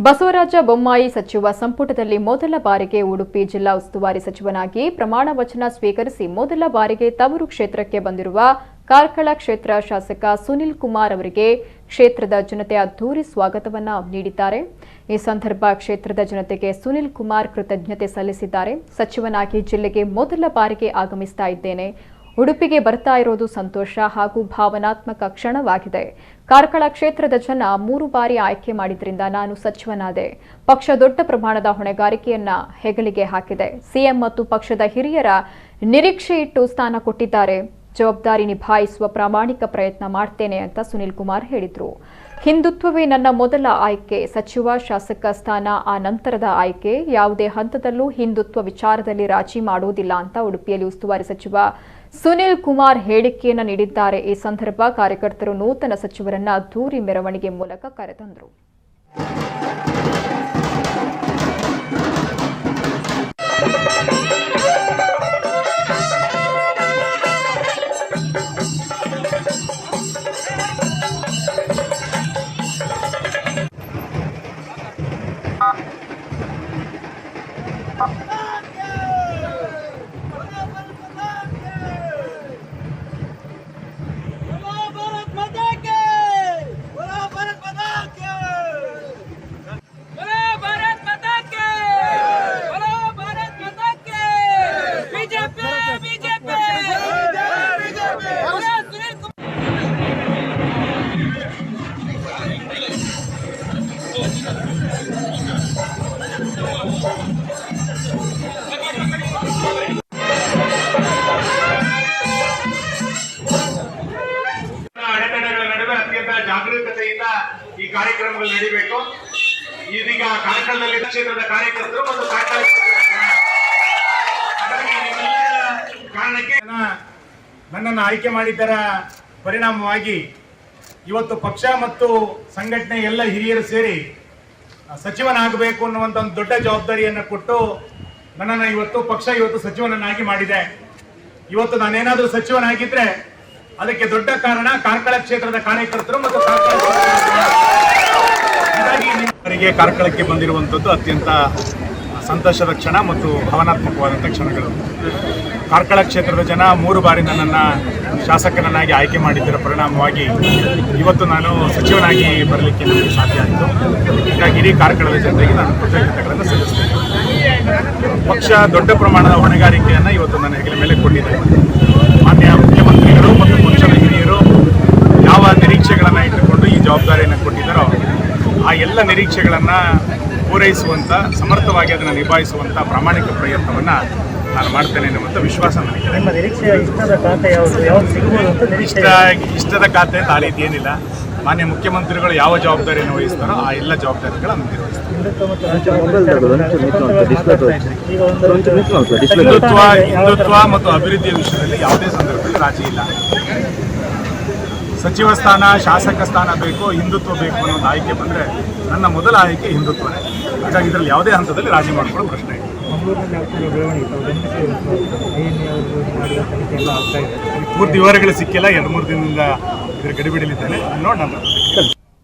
ಬಸವರಾಜ ಬೊಮ್ಮಾಯಿ ಸಚಿವ ಸಂಪುಟದಲ್ಲಿ ಮೊದಲ ಬಾರಿಗೆ ಉಡುಪಿ ಜಿಲ್ಲಾ ಉಸ್ತುವಾರಿ ಸಚಿವನಾಗಿ ಪ್ರಮಾಣ ವಚನ ಸ್ವೀಕರಿಸಿ ಮೊದಲ ಬಾರಿಗೆ ತವರು ಕ್ಷೇತ್ರಕ್ಕೆ ಬಂದಿರುವ ಕಾರ್ಕಳ ಕ್ಷೇತ್ರ ಶಾಸಕ ಸುನಿಲ್ ಕುಮಾರ್ ಅವರಿಗೆ ಕ್ಷೇತ್ರದ ಜನತೆ ಅದ್ದೂರಿ ಸ್ವಾಗತವನ್ನು ನೀಡಿದ್ದಾರೆ. ಈ ಸಂದರ್ಭ ಕ್ಷೇತ್ರದ ಜನತೆಗೆ ಸುನಿಲ್ ಕುಮಾರ್ ಕೃತಜ್ಞತೆ ಸಲ್ಲಿಸಿದ್ದಾರೆ. ಸಚಿವನಾಗಿ ಜಿಲ್ಲೆಗೆ ಮೊದಲ ಬಾರಿಗೆ ಆಗಮಿಸ್ತಾ ಇದ್ದೇನೆ. ಉಡುಪಿಗೆ ಬರ್ತಾ ಇರೋದು ಸಂತೋಷ ಹಾಗೂ ಭಾವನಾತ್ಮಕ ಕ್ಷಣವಾಗಿದೆ. ಕಾರ್ಕಳ ಕ್ಷೇತ್ರದ ಜನ 3 ಬಾರಿ ಆಯ್ಕೆ ಮಾಡಿದ್ರಿಂದ ನಾನು ಸಚಿವನಾದೆ. ಪಕ್ಷ ದೊಡ್ಡ ಪ್ರಮಾಣದ ಹೊಣೆಗಾರಿಕೆಯನ್ನ ಹೆಗಲಿಗೆ ಹಾಕಿದೆ. ಸಿಎಂ ಮತ್ತು ಪಕ್ಷದ ಹಿರಿಯರ ನಿರೀಕ್ಷೆ ಇಟ್ಟು ಸ್ಥಾನ ಕೊಟ್ಟಿದ್ದಾರೆ. ಜವಾಬ್ದಾರಿ ನಿಭಾಯಿಸುವ ಪ್ರಾಮಾಣಿಕ ಪ್ರಯತ್ನ ಮಾಡ್ತೇನೆ ಅಂತ ಸುನಿಲ್ ಕುಮಾರ್ ಹೇಳಿದರು. ಹಿಂದುತ್ವವೇ ನನ್ನ ಮೊದಲ ಆಯ್ಕೆ. ಸಚಿವ ಶಾಸಕ ಸ್ಥಾನ ಆ ನಂತರದ ಆಯ್ಕೆ. ಯಾವುದೇ ಹಂತದಲ್ಲೂ ಹಿಂದುತ್ವ ವಿಚಾರದಲ್ಲಿ ರಾಜಿ ಮಾಡುವುದಿಲ್ಲ ಅಂತ ಉಡುಪಿಯಲ್ಲಿ ಉಸ್ತುವಾರಿ ಸಚಿವ ಸುನಿಲ್ ಕುಮಾರ್ ಹೇಳಿಕೆಯನ್ನು ನೀಡಿದ್ದಾರೆ. ಈ ಸಂದರ್ಭ ಕಾರ್ಯಕರ್ತರು ನೂತನ ಸಚಿವರನ್ನ ಅದ್ದೂರಿ ಮೆರವಣಿಗೆ ಮೂಲಕ ಕರೆತಂದರು. ಜಾಗರೂಕತೆಯಿಂದ ಈ ಕಾರ್ಯಕ್ರಮಗಳು ನಡೀಬೇಕು. ಇದೀಗ ಕಾರ್ಕಳದಲ್ಲಿ ಕ್ಷೇತ್ರದ ಕಾರ್ಯಕರ್ತರು ಮತ್ತು ಕಾರಣಕ್ಕೆ ನನ್ನನ್ನು ಆಯ್ಕೆ ಮಾಡಿದ್ದರ ಪರಿಣಾಮವಾಗಿ ಇವತ್ತು ಪಕ್ಷ ಮತ್ತು ಸಂಘಟನೆ ಎಲ್ಲ ಹಿರಿಯರು ಸೇರಿ ಸಚಿವನಾಗಬೇಕು ಅನ್ನುವಂಥ ಒಂದು ದೊಡ್ಡ ಜವಾಬ್ದಾರಿಯನ್ನು ಕೊಟ್ಟು ನನ್ನನ್ನು ಪಕ್ಷ ಸಚಿವನನ್ನಾಗಿ ಮಾಡಿದೆ. ಇವತ್ತು ನಾನೇನಾದರೂ ಸಚಿವನಾಗಿದ್ರೆ ಅದಕ್ಕೆ ದೊಡ್ಡ ಕಾರಣ ಕಾರ್ಕಳ ಕ್ಷೇತ್ರದ ಕಾರ್ಯಕರ್ತರು ಮತ್ತು ಕಾರ್ಕಳಕ್ಕೆ ಬಂದಿರುವಂಥದ್ದು ಅತ್ಯಂತ ಸಂತೋಷದ ಕ್ಷಣ ಮತ್ತು ಭಾವನಾತ್ಮಕವಾದಂಥ ಕ್ಷಣಗಳು. ಕಾರ್ಕಳ ಕ್ಷೇತ್ರದ ಜನ 3 ಬಾರಿ ನನ್ನನ್ನು ಶಾಸಕನನ್ನಾಗಿ ಆಯ್ಕೆ ಮಾಡಿದ್ದರ ಪರಿಣಾಮವಾಗಿ ಇವತ್ತು ನಾನು ಸಚಿವನಾಗಿ ಬರಲಿಕ್ಕೆ ನನಗೆ ಸಾಧ್ಯ ಆಯಿತು. ಹೀಗಾಗಿ ಇಡೀ ಕಾರ್ಕಳದ ಜನತೆಗೆ ನಾನು ಕೃತಜ್ಞತೆಗಳನ್ನು ಸಲ್ಲಿಸ್ತೇನೆ. ಪಕ್ಷ ದೊಡ್ಡ ಪ್ರಮಾಣದ ಹೊಣೆಗಾರಿಕೆಯನ್ನು ಇವತ್ತು ನನ್ನ ಹೆಗಲ ಮೇಲೆ ಕೊಟ್ಟಿದೆ. ಮಾನ್ಯ ಮುಖ್ಯಮಂತ್ರಿಗಳು ಮತ್ತು ಪಕ್ಷದ ಹಿರಿಯರು ಯಾವ ನಿರೀಕ್ಷೆಗಳನ್ನು ಇಟ್ಟುಕೊಂಡು ಈ ಜವಾಬ್ದಾರಿಯನ್ನು ಕೊಟ್ಟಿದ್ದಾರೋ ಆ ಎಲ್ಲ ನಿರೀಕ್ಷೆಗಳನ್ನು ಪೂರೈಸುವಂಥ, ಸಮರ್ಥವಾಗಿ ಅದನ್ನು ನಿಭಾಯಿಸುವಂಥ ಪ್ರಾಮಾಣಿಕ ಪ್ರಯತ್ನವನ್ನು ನಾನು ಮಾಡ್ತೇನೆ ಎನ್ನುವಂಥ ವಿಶ್ವಾಸ ನನಗಿದೆ. ಇಷ್ಟದ ಖಾತೆ ಅಂತ ಆ ರೀತಿ ಏನಿಲ್ಲ. ಮಾನ್ಯ ಮುಖ್ಯಮಂತ್ರಿಗಳು ಯಾವ ಜವಾಬ್ದಾರಿಯನ್ನು ವಹಿಸ್ತಾರೋ ಆ ಎಲ್ಲ ಜವಾಬ್ದಾರಿಗಳನ್ನು ನಿರ್ವಹಿಸ್ತಾರೆ. ಹಿಂದುತ್ವ ಮತ್ತು ಅಭಿವೃದ್ಧಿಯ ವಿಷಯದಲ್ಲಿ ಯಾವುದೇ ಸಂದರ್ಭದಲ್ಲಿ ರಾಜಿ ಇಲ್ಲ. ಸಚಿವ ಸ್ಥಾನ, ಶಾಸಕ ಸ್ಥಾನ ಬೇಕು, ಹಿಂದುತ್ವ ಬೇಕು ಅನ್ನೋದು ಆಯ್ಕೆ ಬಂದರೆ ನನ್ನ ಮೊದಲ ಆಯ್ಕೆ ಹಿಂದುತ್ವನೇ. ಹಾಗಾಗಿ ಇದರಲ್ಲಿ ಯಾವುದೇ ಹಂತದಲ್ಲಿ ರಾಜಿ ಮಾಡಿಕೊಳ್ಳೋ ಪ್ರಶ್ನೆ ಇಲ್ಲ. ಪೂರ್ತಿ ವಿವರಗಳು ಸಿಕ್ಕಿಲ್ಲ. 2-3 ದಿನದಿಂದ ಇದರ ಗಡಿಬಿಡಿಲಿದ್ದೇನೆ. ನೋಡೋಣ.